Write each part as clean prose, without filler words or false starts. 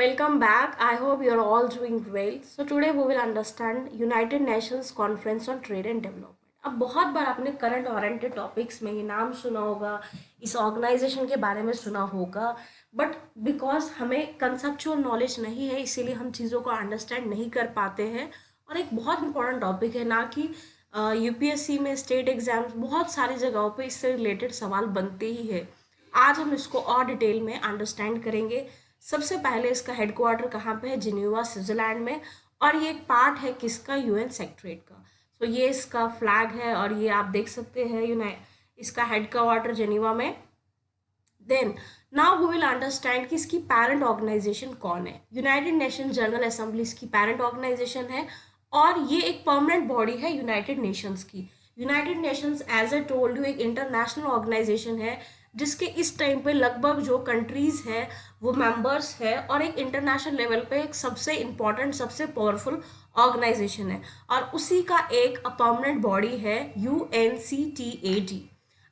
Welcome back. I hope you're all doing well. So today we will understand United Nations Conference on Trade and Development. अब बहुत बार आपने current oriented topics में ये नाम सुना होगा, इस ऑर्गेनाइजेशन के बारे में सुना होगा, बट बिकॉज हमें कंसेप्चुअल नॉलेज नहीं है इसीलिए हम चीज़ों को अंडरस्टैंड नहीं कर पाते हैं। और एक बहुत इंपॉर्टेंट टॉपिक है, ना कि यूपीएससी में, स्टेट एग्जाम्स, बहुत सारी जगहों पे इससे रिलेटेड सवाल बनते ही है। आज हम इसको और डिटेल में अंडरस्टैंड करेंगे। सबसे पहले इसका हेडक्वार्टर कहाँ पे है? जिनेवा, स्विट्जरलैंड में। और ये एक पार्ट है किसका? यूएन सेक्रेटरीट का। तो ये इसका फ्लैग है और ये आप देख सकते हैं इसका हेडक्वार्टर जिनेवा में। Then now we will understand कि इसकी पेरेंट ऑर्गेनाइजेशन कौन है। यूनाइटेड नेशन जनरल असेंबली इसकी पेरेंट ऑर्गेनाइजेशन है और ये एक परमानेंट बॉडी है यूनाइटेड नेशंस की। United Nations as a told you एक इंटरनेशनल ऑर्गेनाइजेशन है जिसके इस टाइम पे लगभग जो कंट्रीज है वो मेंबर्स है और एक इंटरनेशनल लेवल पे एक सबसे इम्पॉर्टेंट, सबसे पावरफुल ऑर्गेनाइजेशन है। और उसी का एक परमानेंट बॉडी है UNCTAD।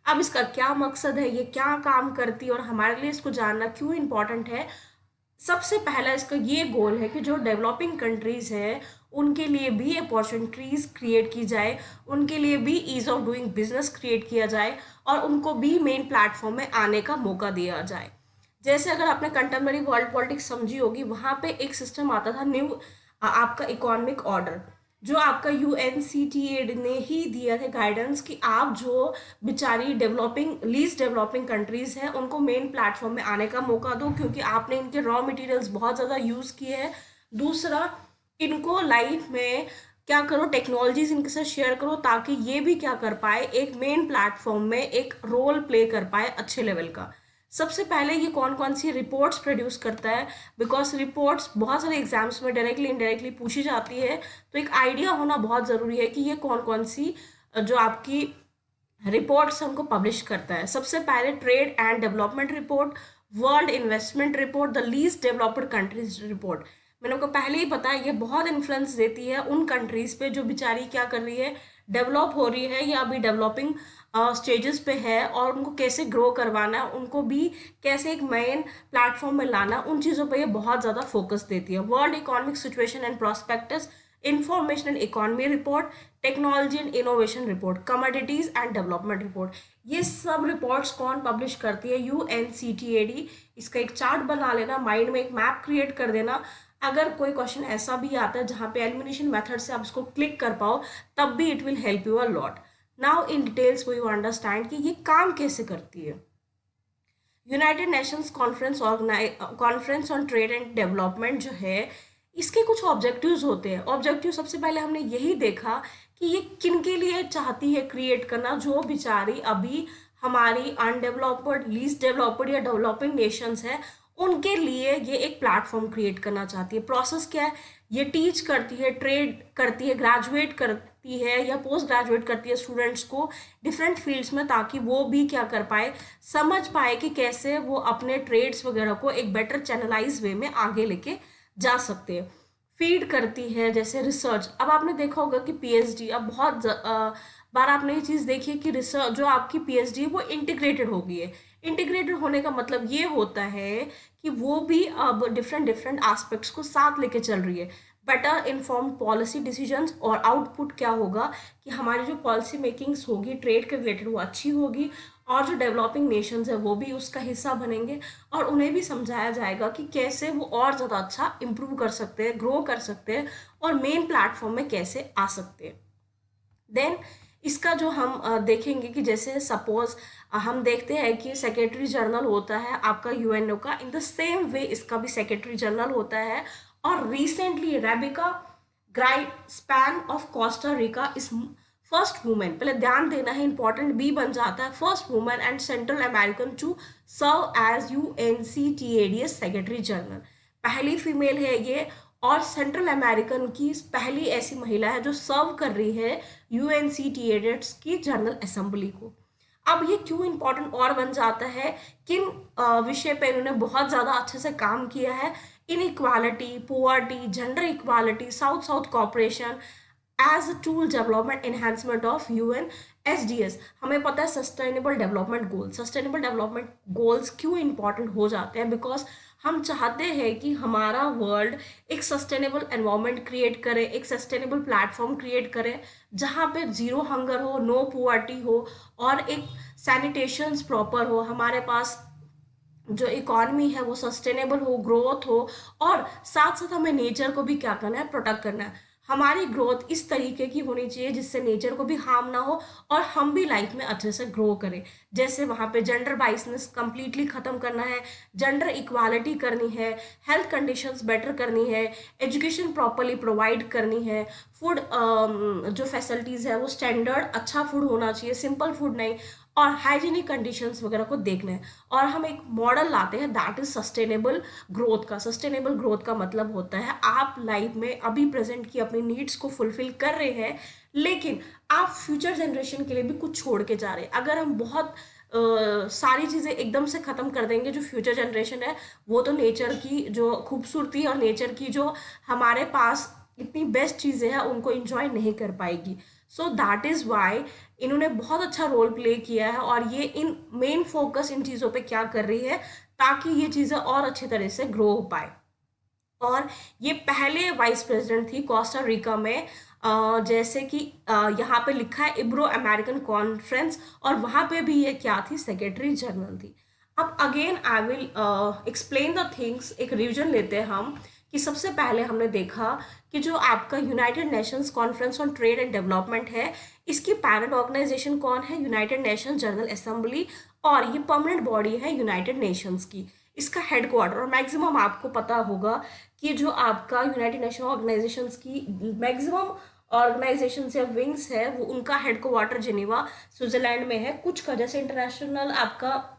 अब इसका क्या मकसद है, ये क्या काम करती है और हमारे लिए इसको जानना क्यों इम्पोर्टेंट है? सबसे पहला इसका ये गोल है कि जो डेवलपिंग कंट्रीज है उनके लिए भी अपॉर्चुनिटीज क्रिएट की जाए, उनके लिए भी ease of doing business create किया जाए और उनको भी मेन प्लेटफॉर्म में आने का मौका दिया जाए। जैसे अगर आपने कंटेम्प्रेरी वर्ल्ड पॉलिटिक्स समझी होगी, वहाँ पे एक सिस्टम आता था न्यू आपका इकोनॉमिक ऑर्डर, जो आपका UNCTAD ने ही दिया था गाइडेंस कि आप जो बेचारी लीस्ट डेवलपिंग कंट्रीज हैं उनको मेन प्लेटफॉर्म में आने का मौका दो, क्योंकि आपने इनके रॉ मटेरियल्स बहुत ज़्यादा यूज़ किए हैं। दूसरा, इनको लाइफ में क्या करो, टेक्नोलॉजीज इनके साथ शेयर करो ताकि ये भी क्या कर पाए, एक मेन प्लेटफॉर्म में एक रोल प्ले कर पाए अच्छे लेवल का। सबसे पहले ये कौन कौन सी रिपोर्ट्स प्रोड्यूस करता है, बिकॉज रिपोर्ट्स बहुत सारे एग्जाम्स में डायरेक्टली इनडायरेक्टली पूछी जाती है, तो एक आइडिया होना बहुत ज़रूरी है कि ये कौन कौन सी जो आपकी रिपोर्ट्स हमको पब्लिश करता है। सबसे पहले trade and development report, world investment report, the least developed countries report. मैंने आपको पहले ही बताया ये बहुत इन्फ्लुएंस देती है उन कंट्रीज पे जो बेचारी क्या कर रही है, डेवलप हो रही है या अभी डेवलपिंग स्टेजेस पे है, और उनको कैसे ग्रो करवाना है, उनको भी कैसे एक मेन प्लेटफॉर्म में लाना, उन चीज़ों पे ये बहुत ज़्यादा फोकस देती है। World economic situation and prospectus, information and economy report, technology and innovation report, commodities and development report. ये सब रिपोर्ट्स कौन पब्लिश करती है? UNCTAD। इसका एक चार्ट बना लेना, माइंड में एक मैप क्रिएट कर देना। अगर कोई क्वेश्चन ऐसा भी आता है जहाँ पे एलिमिनेशन मेथड से आप इसको क्लिक कर पाओ, तब भी it will help you a lot. Now in details we understand कि ये काम कैसे करती है। United Nations conference on trade and development जो है, इसके कुछ ऑब्जेक्टिव्स होते हैं। ऑब्जेक्टिव सबसे पहले हमने यही देखा कि ये किन के लिए चाहती है क्रिएट करना, जो बेचारी अभी हमारी अनडेवलप्ड, लीस्ट डेवलप्ड या डेवलपिंग नेशंस है, उनके लिए ये एक प्लेटफॉर्म क्रिएट करना चाहती है। प्रोसेस क्या है? ये टीच करती है, ट्रेड करती है, ग्रेजुएट करती है या पोस्ट ग्रेजुएट करती है स्टूडेंट्स को डिफरेंट फील्ड्स में, ताकि वो भी क्या कर पाए, समझ पाए कि कैसे वो अपने ट्रेड्स वगैरह को एक बेटर चैनलाइज वे में आगे लेके जा सकते हैं। फीड करती है जैसे रिसर्च। अब आपने देखा होगा कि PhD, अब बहुत बार आपने ये चीज़ देखी है कि रिसर्च जो आपकी PhD है वो इंटीग्रेटेड हो गई है। इंटीग्रेटेड होने का मतलब ये होता है कि वो भी अब डिफरेंट डिफरेंट एस्पेक्ट्स को साथ लेके चल रही है। बेटर इन्फॉर्म पॉलिसी डिसीजंस, और आउटपुट क्या होगा कि हमारी जो पॉलिसी मेकिंग्स होगी ट्रेड के रिलेटेड वो अच्छी होगी, और जो डेवलपिंग नेशंस है वो भी उसका हिस्सा बनेंगे, और उन्हें भी समझाया जाएगा कि कैसे वो और ज़्यादा अच्छा इम्प्रूव कर सकते हैं, ग्रो कर सकते हैं और मेन प्लेटफॉर्म में कैसे आ सकते हैं। देन इसका जो हम देखेंगे कि जैसे सपोज हम देखते हैं कि सेक्रेटरी जनरल होता है आपका UNO का, इन द सेम वे इसका भी सेक्रेटरी जनरल होता है। और recently Rebeca Grynspan of Costa Rica इस फर्स्ट वुमेन, पहले ध्यान देना है इंपॉर्टेंट, बी बन जाता है, first women and Central American to serve as UNCTAD secretary general. पहली फीमेल है ये, और सेंट्रल अमेरिकन की पहली ऐसी महिला है जो सर्व कर रही है UNCTAD की जनरल असेंबली को। अब ये क्यों इंपॉर्टेंट और बन जाता है, किन विषय पे इन्होंने बहुत ज़्यादा अच्छे से काम किया है? Inequality, poverty, gender equality, south south cooperation as a tool development enhancement of UNSDS। हमें पता है सस्टेनेबल डेवलपमेंट गोल्स क्यों इंपॉर्टेंट हो जाते हैं, बिकॉज हम चाहते हैं कि हमारा वर्ल्ड एक सस्टेनेबल एनवायरनमेंट क्रिएट करे, एक सस्टेनेबल प्लेटफॉर्म क्रिएट करे, जहाँ पे जीरो हंगर हो, नो पुअर्टी हो, और एक सैनिटेशंस प्रॉपर हो, हमारे पास जो इकॉनमी है वो सस्टेनेबल हो, ग्रोथ हो, और साथ साथ हमें नेचर को भी क्या करना है, प्रोटेक्ट करना है। हमारी ग्रोथ इस तरीके की होनी चाहिए जिससे नेचर को भी हार्म ना हो और हम भी लाइफ में अच्छे से ग्रो करें। जैसे वहाँ पे जेंडर बाइसनेस कंप्लीटली ख़त्म करना है, जेंडर इक्वालिटी करनी है, हेल्थ कंडीशंस बेटर करनी है, एजुकेशन प्रॉपरली प्रोवाइड करनी है, फूड जो फैसिलिटीज़ है वो स्टैंडर्ड अच्छा फूड होना चाहिए, सिंपल फूड नहीं, और हाइजीनिक कंडीशंस वगैरह को देखना है। और हम एक मॉडल लाते हैं दैट इज सस्टेनेबल ग्रोथ का। सस्टेनेबल ग्रोथ का मतलब होता है आप लाइफ में अभी प्रेजेंट की अपनी नीड्स को फुलफिल कर रहे हैं, लेकिन आप फ्यूचर जनरेशन के लिए भी कुछ छोड़ के जा रहे हैं। अगर हम बहुत सारी चीज़ें एकदम से ख़त्म कर देंगे, जो फ्यूचर जनरेशन है वो तो नेचर की जो खूबसूरती और नेचर की जो हमारे पास इतनी बेस्ट चीज़ें हैं उनको इंजॉय नहीं कर पाएगी। सो दैट इज़ वाई इन्होंने बहुत अच्छा रोल प्ले किया है, और ये इन मेन फोकस इन चीज़ों पे क्या कर रही है ताकि ये चीज़ें और अच्छी तरह से ग्रो हो पाए। और ये पहले वाइस प्रेसिडेंट थी कोस्टा रिका में, जैसे कि यहाँ पे लिखा है इब्रो अमेरिकन कॉन्फ्रेंस, और वहाँ पे भी ये क्या थी, सेक्रेटरी जनरल थी। अब again I will explain the things, एक रिवीजन लेते हैं हम। कि सबसे पहले हमने देखा कि जो आपका United Nations conference on trade and development है, इसकी पैरेंट ऑर्गेनाइजेशन कौन है, यूनाइटेड नेशंस जनरल असेंबली, और ये परमानेंट बॉडी है यूनाइटेड नेशंस की। इसका हेडक्वार्टर, और मैक्सिमम आपको पता होगा कि जो आपका यूनाइटेड नेशन ऑर्गेनाइजेशंस की मैक्सिमम ऑर्गेनाइजेशन या विंग्स है वो उनका हेडक्वार्टर जिनेवा स्विट्जरलैंड में है। कुछ का जैसे इंटरनेशनल आपका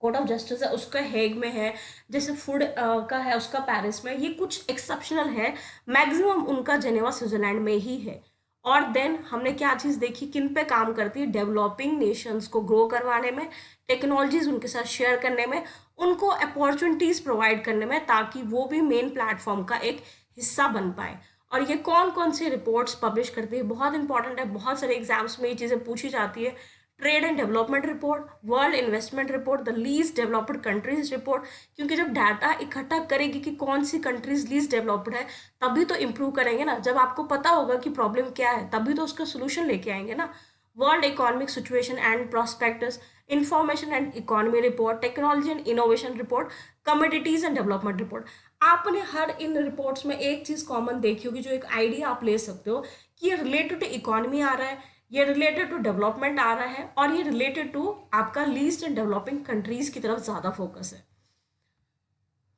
कोर्ट ऑफ जस्टिस है उसका हेग में है, जैसे फूड का है उसका पेरिस में, ये कुछ एक्सेप्शनल है, मैक्सिमम उनका जेनेवा स्विट्जरलैंड में ही है। और देन हमने क्या चीज़ देखी, किन पे काम करती है, डेवलपिंग नेशंस को ग्रो करवाने में, टेक्नोलॉजीज उनके साथ शेयर करने में, उनको अपॉर्चुनिटीज़ प्रोवाइड करने में, ताकि वो भी मेन प्लेटफॉर्म का एक हिस्सा बन पाए। और ये कौन कौन सी रिपोर्ट्स पब्लिश करती है, बहुत इंपॉर्टेंट है, बहुत सारे एग्जाम्स में ये चीज़ें पूछी जाती है। Trade and development report, world investment report, the least developed countries report, क्योंकि जब डाटा इकट्ठा करेगी कि कौन सी कंट्रीज लीस्ट डेवलप्ड है तभी तो इम्प्रूव करेंगे ना। जब आपको पता होगा कि प्रॉब्लम क्या है तभी तो उसका सोल्यूशन लेके आएंगे ना। World economic situation and prospectus, information and economy report, technology and innovation report, commodities and development report. आपने हर इन रिपोर्ट्स में एक चीज कॉमन देखी होगी, जो एक आइडिया आप ले सकते हो कि ये रिलेटेड टू इकोनॉमी आ रहा है, ये रिलेटेड टू डेवलपमेंट आ रहा है, और ये रिलेटेड टू आपका लीस्ट एंड डेवलपिंग कंट्रीज की तरफ ज़्यादा फोकस है।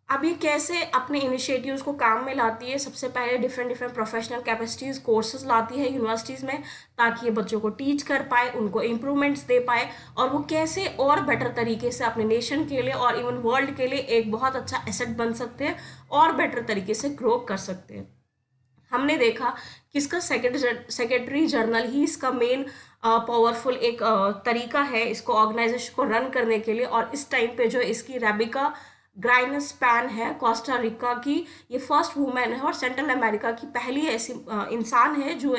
अब ये कैसे अपने इनिशिएटिव्स को काम में लाती है, सबसे पहले different different professional capacities courses लाती है यूनिवर्सिटीज़ में, ताकि ये बच्चों को टीच कर पाए, उनको इम्प्रूवमेंट्स दे पाए, और वो कैसे और बेटर तरीके से अपने नेशन के लिए और इवन वर्ल्ड के लिए एक बहुत अच्छा एसेट बन सकते हैं और बेटर तरीके से ग्रो कर सकते हैं। हमने देखा कि इसका सेक्रेटरी जनरल ही इसका मेन पावरफुल एक तरीका है इसको ऑर्गेनाइजेशन को रन करने के लिए। और इस टाइम पे जो इसकी रेबिका ग्राइनस्पैन है कोस्टा रिका की, ये फर्स्ट वुमेन है और सेंट्रल अमेरिका की पहली ऐसी इंसान है जो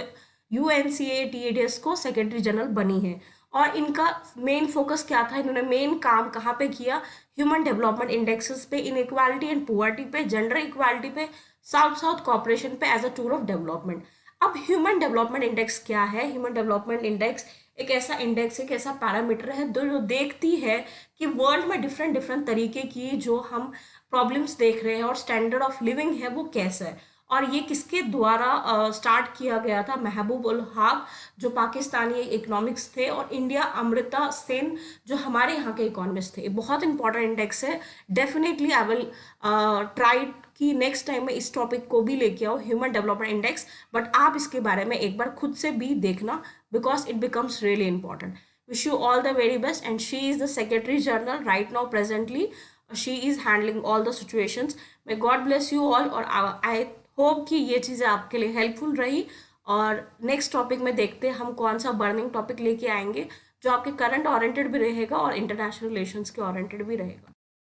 UNCTAD को सेक्रेटरी जनरल बनी है। और इनका मेन फोकस क्या था, इन्होंने मेन काम कहाँ पे किया, ह्यूमन डेवलपमेंट इंडेक्सेस पे, इनइक्वालिटी एंड पुअर्टी पे, जेंडर इक्वालिटी पे, साउथ साउथ कॉपरेशन पे as a tool of development. अब ह्यूमन डेवलपमेंट इंडेक्स क्या है, ह्यूमन डेवलपमेंट इंडेक्स एक ऐसा इंडेक्स है, एक ऐसा पैरामीटर है जो देखती है कि वर्ल्ड में डिफरेंट डिफरेंट तरीके की जो हम प्रॉब्लम्स देख रहे हैं और स्टैंडर्ड ऑफ लिविंग है वो कैसा है। और ये किसके द्वारा स्टार्ट किया गया था, महबूब उल हक जो पाकिस्तानी इकोनॉमिक्स थे, और इंडिया अमृता सेन जो हमारे यहाँ के इकोनॉमिस्ट थे। बहुत इंपॉर्टेंट इंडेक्स है, डेफिनेटली आई विल ट्राई कि नेक्स्ट टाइम मैं इस टॉपिक को भी लेके आओ, ह्यूमन डेवलपमेंट इंडेक्स, बट आप इसके बारे में एक बार खुद से भी देखना because it becomes really important. Wish you all the very best, and she is the secretary general right now presently, she is handling all the situations. May God bless you all, और I hope कि ये चीज़ें आपके लिए helpful रही। और next topic में देखते हैं हम कौन सा बर्निंग टॉपिक लेके आएंगे जो आपके करंट ओरिएंटेड भी रहेगा और इंटरनेशनल रिलेशंस के ओरिएंटेड भी रहेगा।